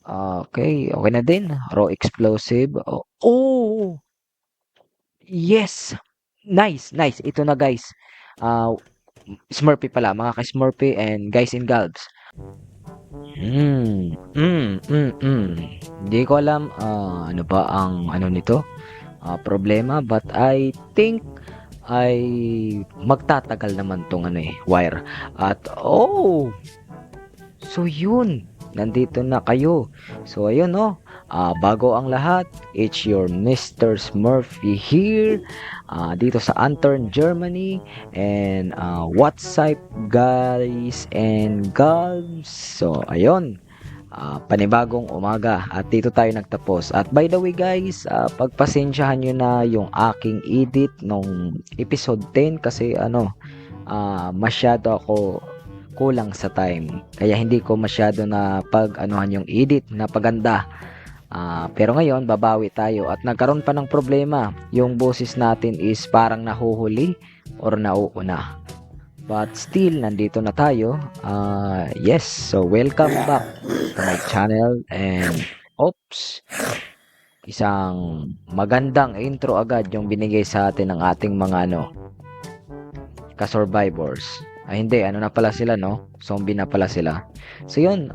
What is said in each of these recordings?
Okay, okay na din. Raw explosive. Oh, yes! Nice, nice. Ito na guys. Ah, Smurfy pala, mga ka-Smurfy and guys in Galbs. Hindi ko alam ano ba ang ano nito, problema, but I think ay magtatagal naman tong ano wire. At so yun, nandito na kayo. So ayun no, bago ang lahat, it's your Mr. Smurfy here, dito sa Antern, Germany. And what's up guys and gals? So ayun, panibagong umaga at dito tayo nagtapos. At by the way guys, pagpasensyahan nyo na yung aking edit nung episode 10 kasi masyado ako kulang sa time. Kaya hindi ko masyado na pag-anuhan yung edit na paganda. Pero ngayon, babawi tayo at nagkaroon pa ng problema. Yung boses natin is parang nahuhuli or nauuna. But still, nandito na tayo. Yes, so welcome back to my channel. And, isang magandang intro agad yung binigay sa atin ng ating mga ka-survivors. Hindi, ano na pala sila, no? Zombie na pala sila. So, yun.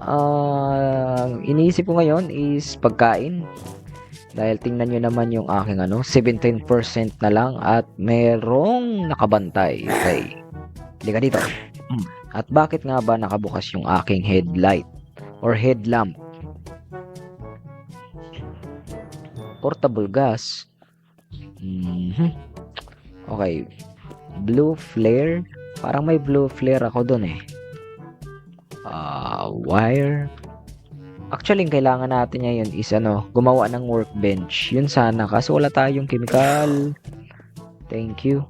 Iniisip ko ngayon is pagkain. Dahil tingnan nyo naman yung aking 17% na lang at merong nakabantay. Okay. Hindi ka dito. At bakit nga ba nakabukas yung aking headlight or headlamp? Portable gas. Okay. Blue flare. Parang may blue flare ako dun wire. Actually, yung kailangan natin ngayon is gumawa ng workbench. Yun sana kasi wala tayong chemical. Thank you.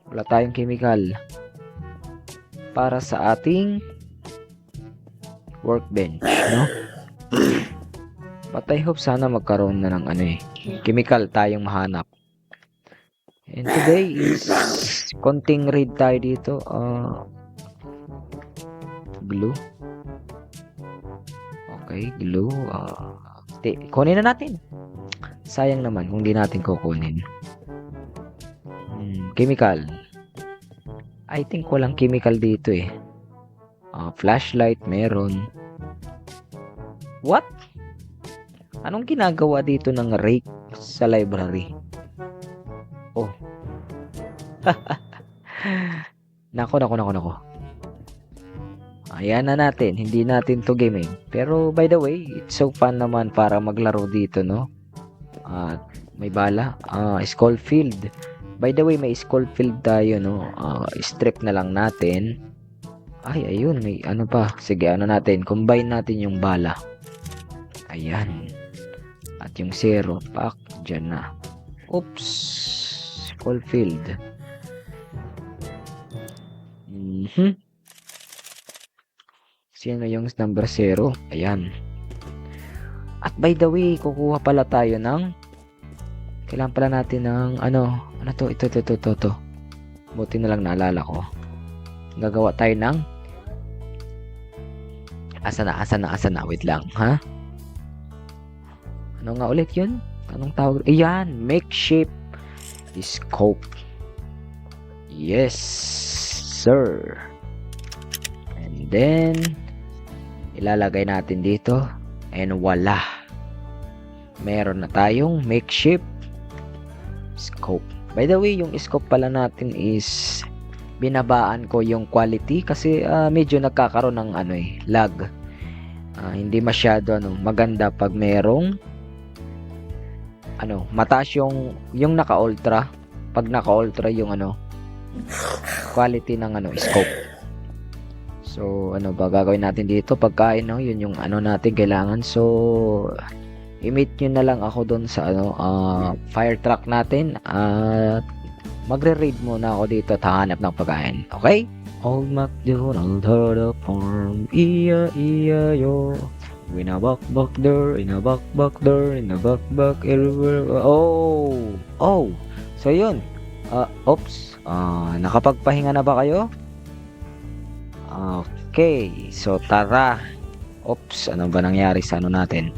Wala tayong chemical para sa ating workbench, no? But I hope sana magkaroon na ng chemical tayong mahanap. And today is konting read tayo dito. Glue. Okay, glue. Kunin na natin. Sayang naman kung di natin kukunin. Chemical. I think walang chemical dito flashlight meron. What? Anong ginagawa dito ng rake sa library? Nako. Ayan na natin. Hindi natin to gaming. Pero by the way, it's so fun naman para maglaro dito, no? At may bala. Schofield. By the way, may Schofield tayo, no? Strip na lang natin. Ay, ayun. May pa. Sige, natin. Combine natin yung bala. Ayan. At yung zero pack. Dyan na. Oops. Schofield. Sino yung number 0? Ayan. At by the way, kukuha pala tayo ng kailangan pala natin ng ito. Buti na lang naalala ko. Gagawa tayo ng asa na. Wait lang, ha? Ano nga ulit yun? Anong tawag? Ayan, makeshift scope. Yes, sir. And then ilalagay natin dito and wala. Meron na tayong makeshift scope. By the way, yung scope pala natin is binabaan ko yung quality kasi medyo nagkakaroon ng lag. Hindi masyado maganda pag merong mataas yung naka-ultra. Pag naka-ultra yung quality ng scope. So, ba gagawin natin dito? Pagkain, yun yung natin kailangan. So, i-meet nyo na lang ako doon sa fire truck natin. At magre-raid muna ako dito at hahanap ng pagkain. Okay? Old MacDonald had a farm, E-I-E-I-O. In a buck there, in a buck there, in a buck everywhere. Oh! So, yun. Nakapagpahinga na ba kayo? Okay, so tara. Oops, ano ba nangyari sa ano natin?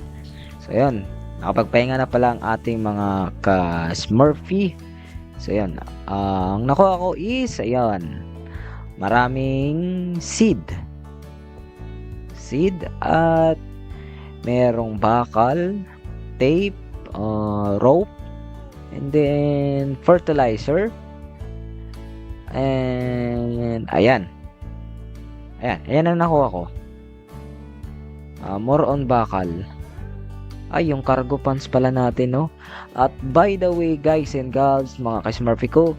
So, yun. Nakapagpahinga na pala ang ating mga ka-Smurfy. So, yun. Ang nakuha ko is, ayan, maraming seed. At merong bakal, tape, rope, and then fertilizer. And ayan ang nakuha ko. More on bakal. Ay, yung cargo pants pala natin, no? At by the way, guys and gals, mga ka-Smurfy ko,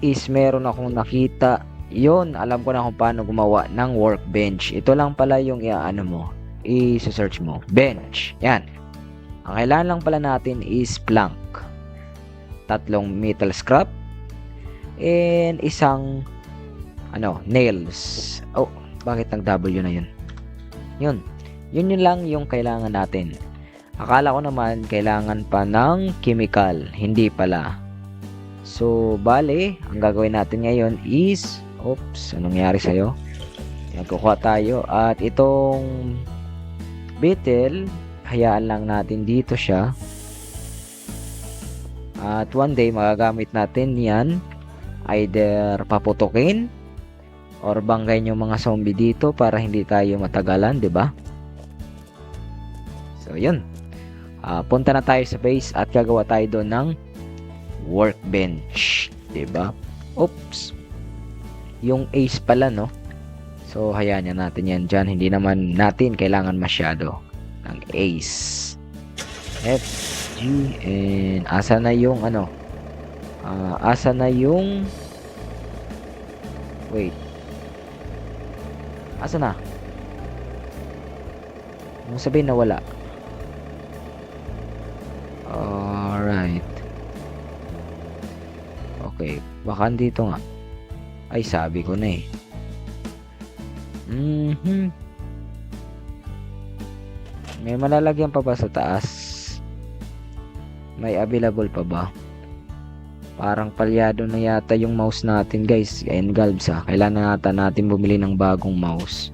is meron akong nakita. Yun, alam ko na kung paano gumawa ng workbench. Ito lang pala yung i-search mo. Bench. Yan. Ang kailangan lang pala natin is plank. 3 metal scrap. And isang nails. Oh, bakit ang W na yun? Yun lang yung kailangan natin. Akala ko naman kailangan pa ng chemical. Hindi pala. So, bale, ang gagawin natin ngayon is, oops, anong nangyari sa'yo? Kukuha tayo. At itong beetle, hayaan lang natin dito siya. At one day, magagamit natin yan. Either paputukin or banggain yung mga zombie dito para hindi tayo matagalan, 'di ba? So, yun. Punta na tayo sa base at gagawa tayo doon ng workbench, 'di ba? Oops. Yung ace pala, no? So, hayaan natin yan dyan. Hindi naman natin kailangan masyado ng ace. F, G, and asa na yung wait. Asa na? Ano sabihin na wala? Alright. Okay. Baka dito nga. Ay, sabi ko na eh. May malalagyan pa ba sa taas? May available pa ba? Parang palyado na yata yung mouse natin, guys. And galbs, kailangan natin bumili ng bagong mouse.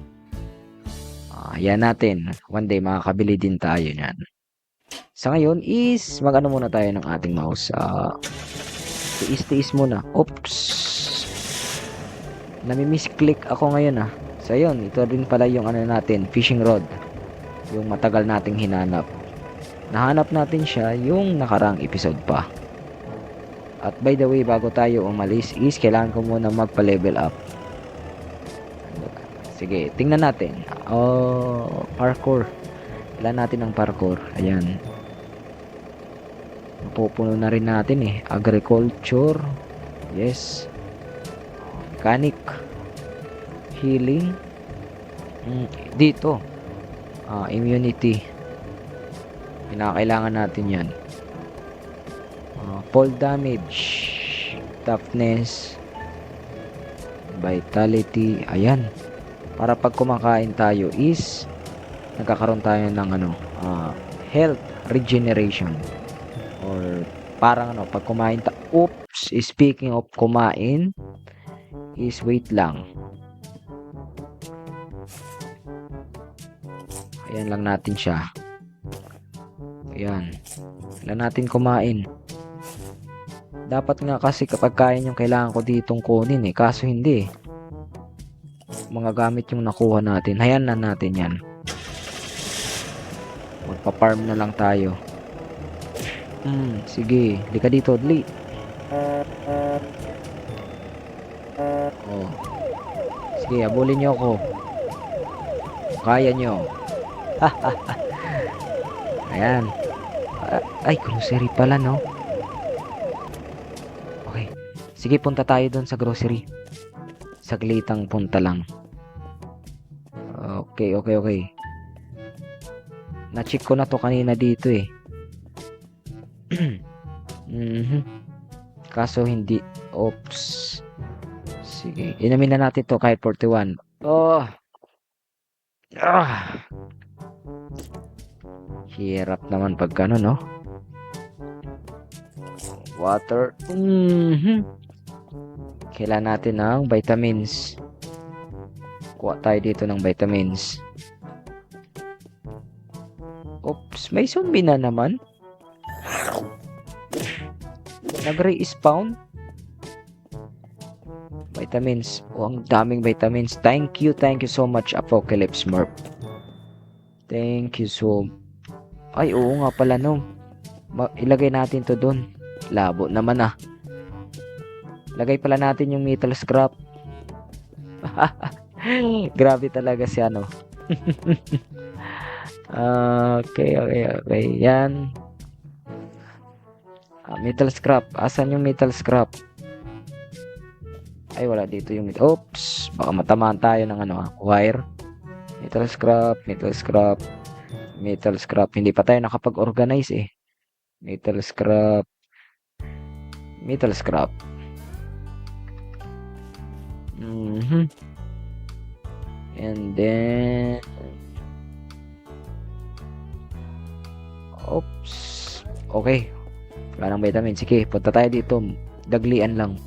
Yan natin. One day makakabili din tayo niyan. Sa ngayon is muna tayo ng ating mouse. Tiis muna. Oops. Nami-misclick ako ngayon So yun, ito din pala yung natin, fishing rod. Yung matagal nating hinanap. Nahanap natin siya yung nakarang episode pa. At by the way, bago tayo umalis is kailangan ko muna magpa-level up. Sige, tingnan natin. Parkour. Kailangan natin ng parkour. Ayan. Mapupuno na rin natin Agriculture. Yes. Mechanic. Healing. Dito. Immunity. Pinakailangan natin yan. Fall damage, toughness, vitality, ayan. Para pag kumakain tayo is nagkakaroon tayo ng health regeneration. Or parang pag kumain oops, speaking of kumain is wait lang. Ayan lang natin siya. Ayan. Kailan natin kumain. Dapat nga kasi kapag kain yung kailangan ko ditong kunin kaso hindi mga gamit yung nakuha natin. Hayaan na natin yan. Magpa-farm na lang tayo. Sige. Lika dito, Dli. Sige, abulin nyo ako. Kaya nyo. Ayan. Ay, grocery pala, no? Okay. Sige, punta tayo doon sa grocery. Saglitang punta lang. Okay. Na-check ko na to kanina dito Kaso hindi. Oops. Sige. Inamin na natin to kahit 41. Hirap naman pag gano'n, no? Water. Kailangan natin ng vitamins. Kuha tayo dito ng vitamins. Oops, may zombie na naman. Nag-respawn. Vitamins. Oh, ang daming vitamins. Thank you so much, Apocalypse Smurf. Thank you so. Ay, oo nga pala, no. Ilagay natin to dun. Labo naman ah. Lagay pala natin yung metal scrap. Grabe talaga si ano. Okay. Yan. Metal scrap. Asan yung metal scrap? Ay, wala dito yung metal. Oops. Baka matamaan tayo ng ano, wire. Metal scrap. Hindi pa tayo nakapag-organize eh. Metal scrap. And then oops. Okay. Wala nang vitamin. Sige, punta tayo dito. Daglian lang.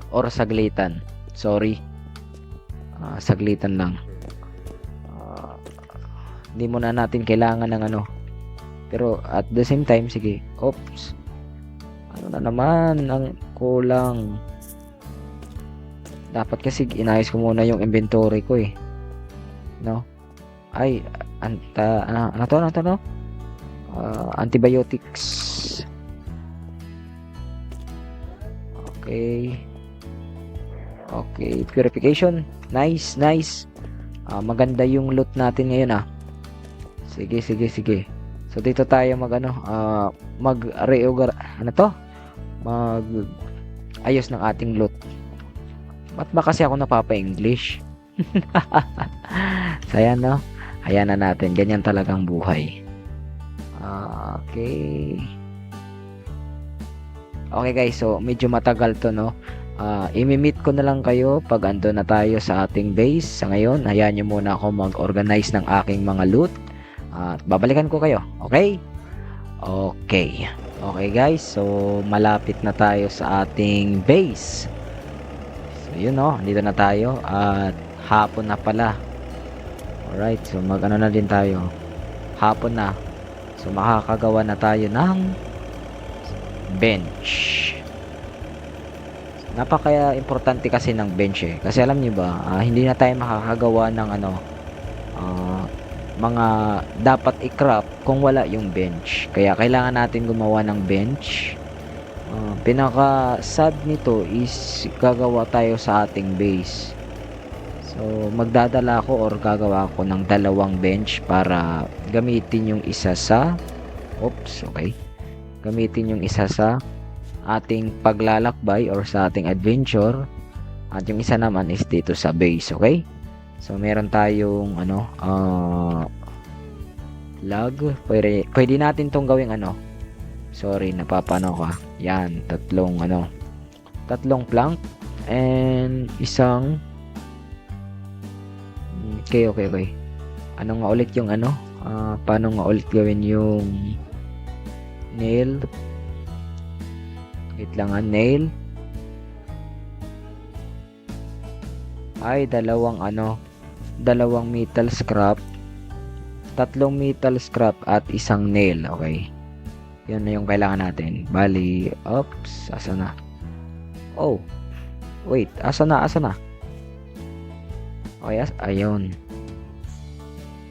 Or saglitan. Sorry. Saglitan lang. Hindi muna natin kailangan ng ano. Pero at the same time, sige. Oops. Ano na naman ang kulang. Dapat kasi inayos ko muna yung inventory ko eh. No? Ay, ano to, no? Antibiotics. Okay, purification. Nice. Maganda yung loot natin ngayon ah. Sige. So dito tayo ayos ng ating loot. Ba't ba kasi ako napapa-English? So ayan, no? Ayan na natin. Ganyan talagang buhay. Okay guys, so medyo matagal to, no? I-meet ko na lang kayo pag ando na tayo sa ating base. Sa ngayon, hayaan nyo muna ako mag-organize ng aking mga loot. At babalikan ko kayo. Okay guys, so malapit na tayo sa ating base. So yun, no? Dito na tayo. At hapon na pala. Alright, so mag-ano na din tayo. Hapon na. So makakagawa na tayo ng bench. Napaka importante kasi ng bench eh. Kasi alam niyo ba, hindi na tayo makakagawa ng mga dapat i-craft kung wala yung bench. Kaya kailangan natin gumawa ng bench. Pinaka sad nito is gagawa tayo sa ating base. So magdadala ako or gagawa ako ng 2 bench para gamitin yung isa sa gamitin yung isa sa ating paglalakbay or sa ating adventure, at yung isa naman is dito sa base. Okay, so meron tayong log. Pwede natin tong gawing sorry, napapano ka. Yan, tatlong plank and isang okay. Ano nga ulit yung paano nga ulit gawin yung nail? Wait lang, nail. Ay, dalawang metal scrap, 3 metal scrap at isang nail. Okay, yun na yung kailangan natin. Bali, oops, asa na? Oh, wait, asa na? Oh yes, ayun.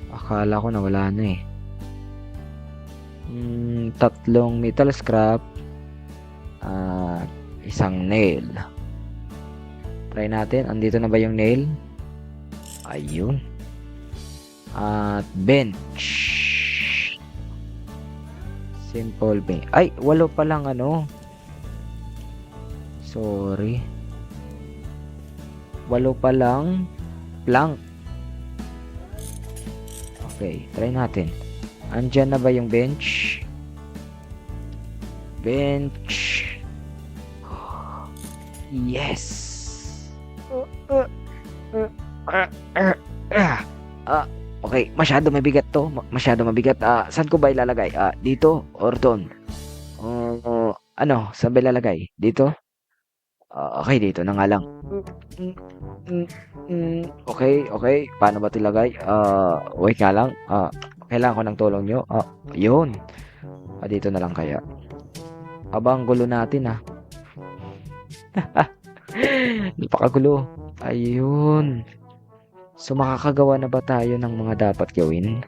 Akala ko nawala na eh. 3 metal scrap at isang nail. Try natin. Andito na ba yung nail? Ayun. At bench. Simple bench. Ay, 8 pa lang sorry. 8 pa lang plank. Okay, try natin. Andyan na ba yung bench? Yes. Okay, masyado mabigat to. Saan ko ba ilalagay? Dito or doon? Saan ba ilalagay? Dito? Okay, dito na nga lang. Okay. Paano ba tilagay? Wait nga lang. Kailangan ko ng tulong nyo. Yun. Dito na lang kaya. Aba, ang gulo natin ah. Napakagulo. Ayun. So, makakagawa na ba tayo ng mga dapat gawin?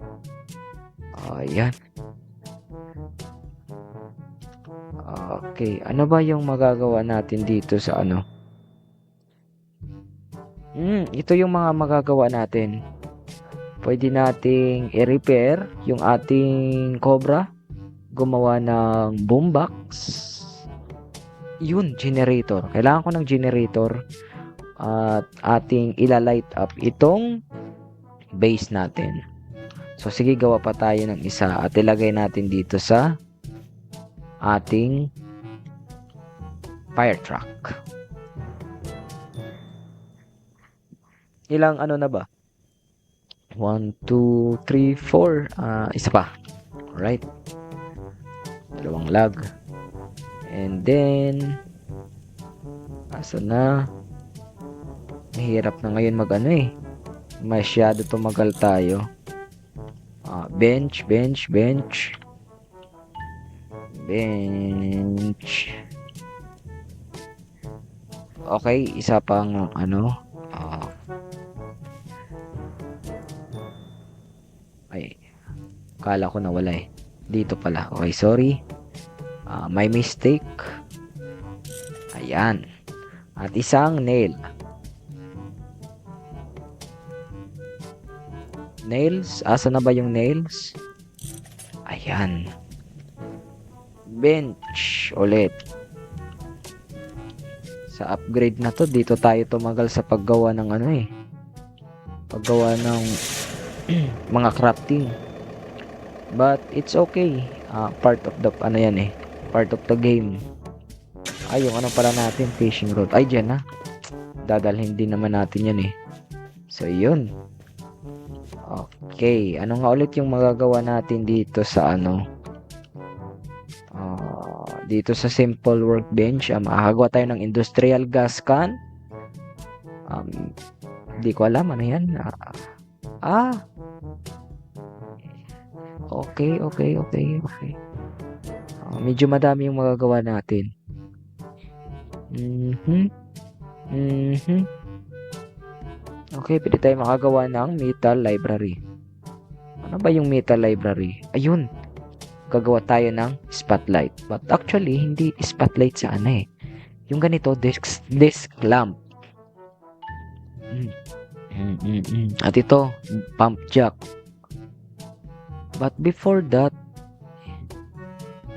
Ayan. Okay. Ano ba yung magagawa natin dito sa ano? Ito yung mga magagawa natin. Pwede nating i-repair yung ating Cobra. Gumawa ng boombox. Yun, generator. Kailangan ko ng generator. At ating ilalight up itong base natin. So, sige, gawa pa tayo ng isa at ilagay natin dito sa ating fire truck. Ilang ano na ba? 1, 2, 3, 4. Isa pa. Alright. 2 lug. And then, asa na? Mahirap na ngayon mag-ano eh. Masyado tumagal tayo. Bench. Okay, isa pang ano. Ay, kala ko nawala eh. Dito pala. Okay, sorry. My mistake. Ayan. At isang nail. Nails? Asa na ba yung nails? Ayan. Bench ulit. Sa upgrade na to, dito tayo tumagal sa paggawa ng ano eh. Paggawa ng mga crafting. But it's okay. Part of the ano yan eh. Part of the game. Ay, yung ano pala natin, fishing rod. Ay, dyan na. Dadalhin din naman natin yan eh. So, yun. Okay, ano nga ulit yung magagawa natin dito sa ano? Dito sa simple workbench, makakagawa tayo ng industrial gas can. Hindi ko alam ano yan. Okay. Medyo madami yung magagawa natin. Okay, pwede tayo makagawa ng metal library. Ano ba yung metal library? Ayun. Gagawa tayo ng spotlight. But actually, hindi spotlight sa ano eh. Yung ganito, desk lamp. At ito, pump jack. But before that,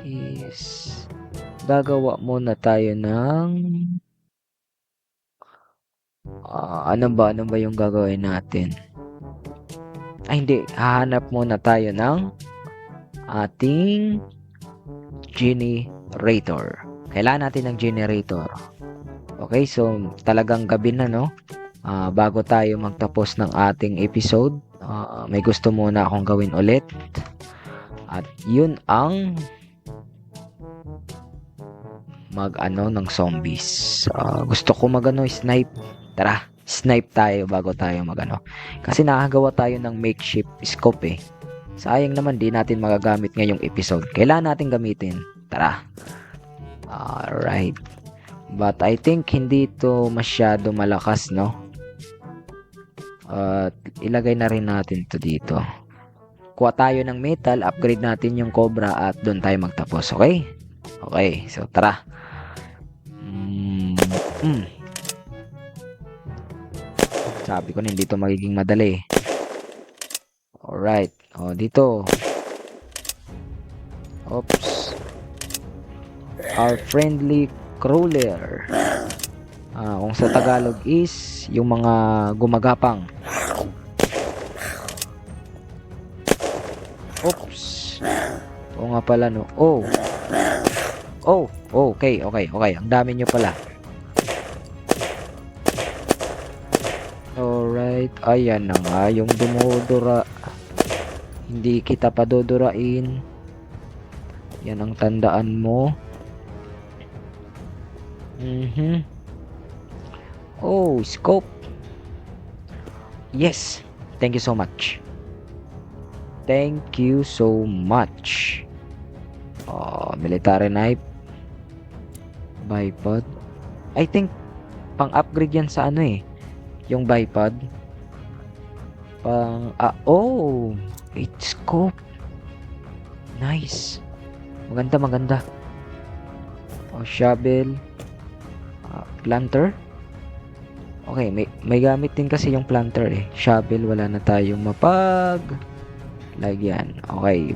is gagawa muna tayo ng ano ba yung gagawin natin? Ay hindi, hahanap muna tayo ng ating generator. Kailangan natin ng generator. Okay, so talagang gabi na no? Bago tayo magtapos ng ating episode, may gusto muna akong gawin ulit. At yun ang mag-ano ng zombies. Gusto ko mag-ano, snipe. Tara, snipe tayo bago tayo mag-ano. Kasi nakagawa tayo ng makeshift scope eh. Sayang naman di natin magagamit ngayong episode. Kailangan natin gamitin. Tara. Alright. But I think hindi ito masyado malakas, no? Ilagay na rin natin ito dito. Kuha tayo ng metal, upgrade natin yung Cobra at doon tayo magtapos. Okay? Okay, so tara. Sabi ko na hindi ito magiging madali. Alright. Dito. Oops. Our friendly crawler. Kung sa Tagalog is yung mga gumagapang. Oops. Oo nga pala no. Okay. Ang dami nyo pala. Alright. Ayan na nga yung dumudura. Hindi kita padudurain. Yan ang tandaan mo. Scope. Yes. Thank you so much. Thank you so much. Military knife. Bipod. I think, pang-upgrade yan sa ano eh. Yung bipod. Oh! 8 scope. Nice. Maganda, maganda. Shovel. Planter. Okay, may gamit din kasi yung planter eh. Shovel, wala na tayong lagyan. Okay.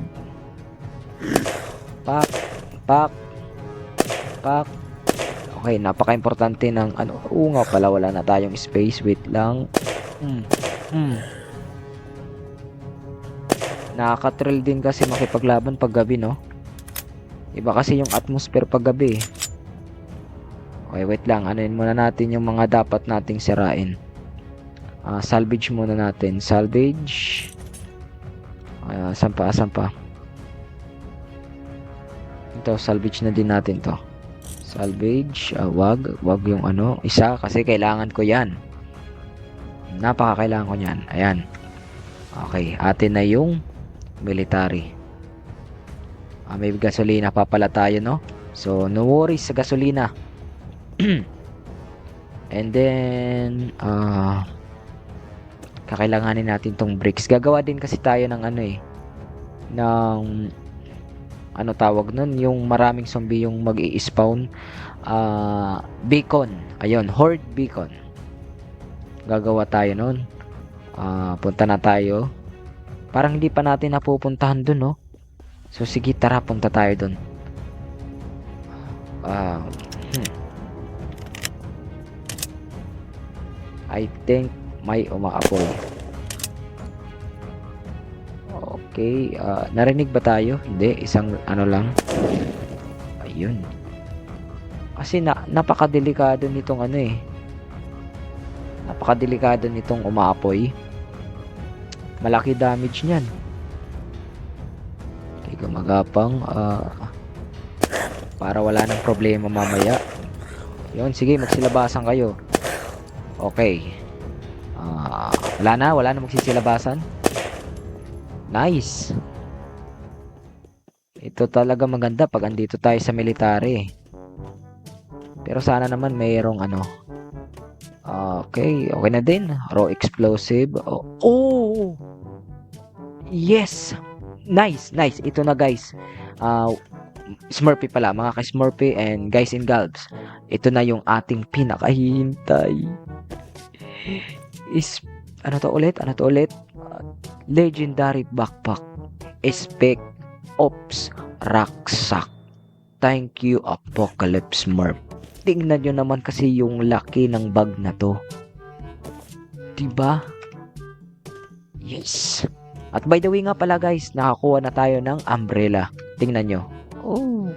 Pak. Okay, napaka-importante ng ano. Nga pala, wala na tayong space. Wait lang. Nakaka-thrill din kasi makipaglaban pag gabi, no? Iba kasi yung atmosphere pag gabi. Okay, wait lang. Anuin muna natin yung mga dapat nating sirain. Salvage muna natin. Salvage. Sampa. Ito, salvage na din natin to. Salvage. Wag yung ano. Isa kasi kailangan ko yan. Napaka-kailangan ko yan. Ayan. Okay, atin na yung military. May gasolina pa pala tayo, no? So, no worries sa gasolina. And then, kakailanganin natin tong bricks. Gagawa din kasi tayo ng ano eh. Ng, ano tawag nun? Yung maraming zombie yung mag-i-spawn. Beacon. Ayun, horde beacon. Gagawa tayo nun. Punta na tayo. Parang hindi pa natin napupuntahan dun, no? So, sige, tara, punta tayo dun. I think may umaapoy. Okay, narinig ba tayo? Hindi, isang ano lang. Ayun. Kasi napakadelikado nitong ano eh. Napakadelikado nitong umaapoy. Malaki damage niyan. Okay, gumagapang. Para wala nang problema mamaya. Yun, sige, magsilabasan kayo. Okay. Wala na magsisilabasan. Nice. Ito talaga maganda pag andito tayo sa military. Pero sana naman mayroong ano. Okay na din. Raw explosive. Oh! Yes! Nice. Ito na guys. Smurfy pala. Mga ka-Smurfy and guys in Galbs. Ito na yung ating pinakahihintay. Ano to ulit? Legendary backpack. Spec Ops Rucksack. Thank you, Apocalypse Smurf. Tingnan nyo naman kasi yung laki ng bag na to. Diba? Yes. At by the way nga pala guys, nakakuha na tayo ng umbrella. Tingnan nyo. Oh.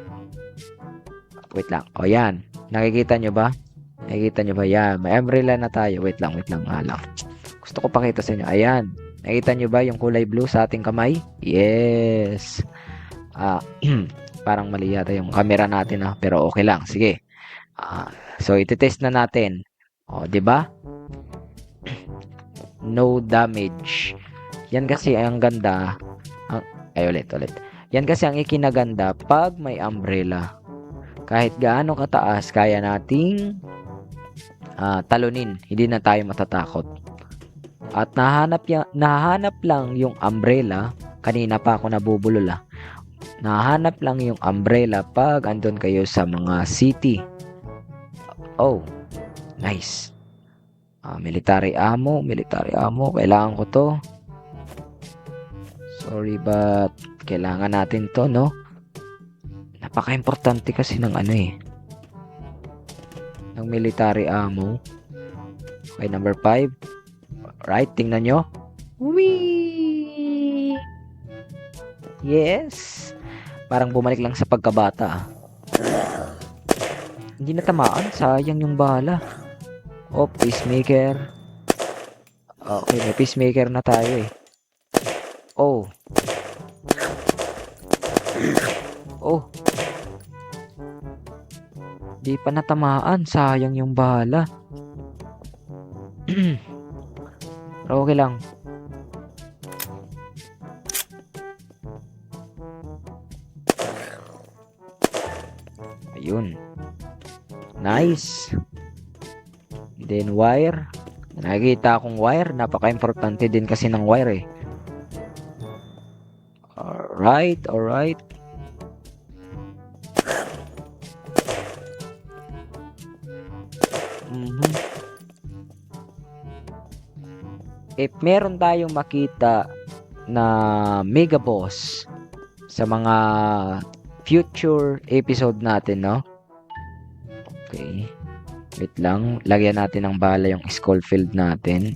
Wait lang. Yan. Nakikita nyo ba? Yan. May umbrella na tayo. Wait lang. Gusto ko pakita sa inyo. Ayan. Nakita nyo ba yung kulay blue sa ating kamay? Yes. Parang mali yata yung camera natin pero okay lang. Sige. So iti-test na natin. Di ba? No damage. Yan kasi ang ganda. Ulit. Yan kasi ang ikinaganda pag may umbrella. Kahit gaano kataas, kaya nating talunin. Hindi na tayo matatakot. At nahanap lang yung umbrella. Kanina pa ako nabubulol Nahanap lang yung umbrella pag andun kayo sa mga city. Oh, nice. Military ammo. Kailangan ko to. Sorry, but kailangan natin to, no? Napaka-importante kasi ng ano ng military ammo. Okay, number 5. Right, tingnan nyo. Whee! Yes! Parang bumalik lang sa pagkabata. Hindi na tamaan. Sayang yung bala. Peacemaker. Okay, may peacemaker na tayo Oh. Di pa natamaan. Sayang yung bala. Pero okay lang. Ayun. Nice. Then wire. Nakikita akong wire. Napaka-importante din kasi ng wire eh. Alright, alright. If meron tayong makita na mega boss sa mga future episode natin, no? Okay. Wait lang. Lagyan natin ng bala yung Schofield natin.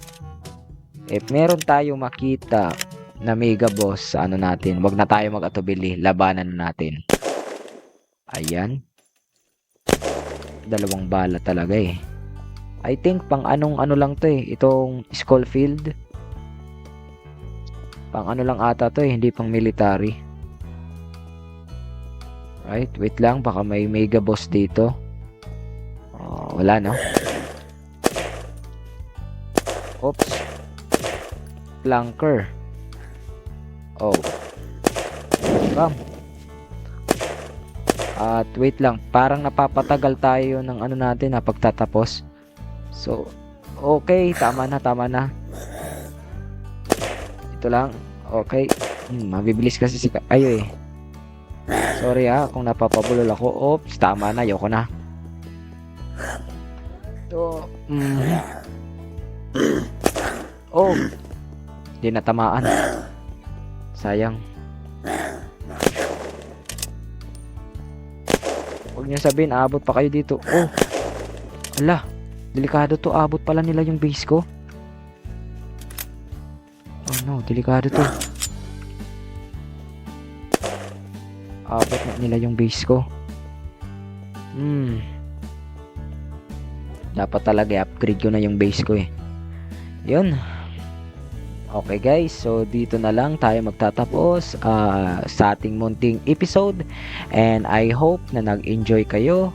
If meron tayong makita na mega boss sa ano natin, wag na tayo mag-atubili. Labanan na natin. Ayan. 2 bala talaga eh. I think pang ano lang to eh. Itong Schofield. Pang ano lang ata to eh. Hindi pang military. Right. Wait lang. Baka may mega boss dito. Wala no. Oops. Flanker. Oh. Come. At wait lang. Parang napapatagal tayo ng ano natin na pagtatapos. So, okay, tama na. Ito lang. Okay. Mabibilis kasi si ayo eh. Sorry kung napapabulol ako. Oops, tama na. Ayoko na. Ito. Oh. Hindi natamaan. Sayang. Huwag niyo sabihin, aabot pa kayo dito. Oh. Ala. Delikado to. Abot pala nila yung base ko. Oh no, delikado to. Abot na nila yung base ko. Dapat talaga i-upgrade ko na yung base ko eh. Yun. Okay guys, so dito na lang tayo magtatapos sa ating munting episode. And I hope na nag-enjoy kayo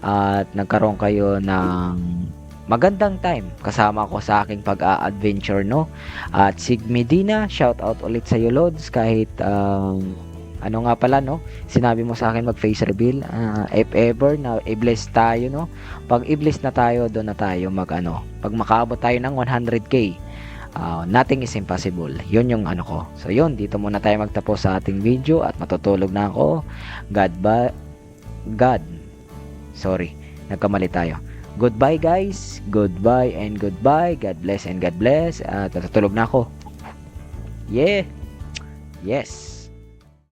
at nagkaroon kayo ng magandang time kasama ko sa aking pag-a-adventure, no? At Sig Medina, shout out ulit sa iyo Lods, kahit ano nga pala, no? Sinabi mo sa akin mag-face reveal. If ever na i-bless tayo, no? Pag i-bless na tayo, doon na tayo pag makaabot tayo ng 100k, nothing is impossible. Yun yung ano ko. So yun, dito muna tayo magtapos sa ating video at matutulog na ako. Sorry, nagkamali tayo. Goodbye guys. Goodbye and goodbye. God bless and God bless. At natutulog na ako. Yeah. Yes.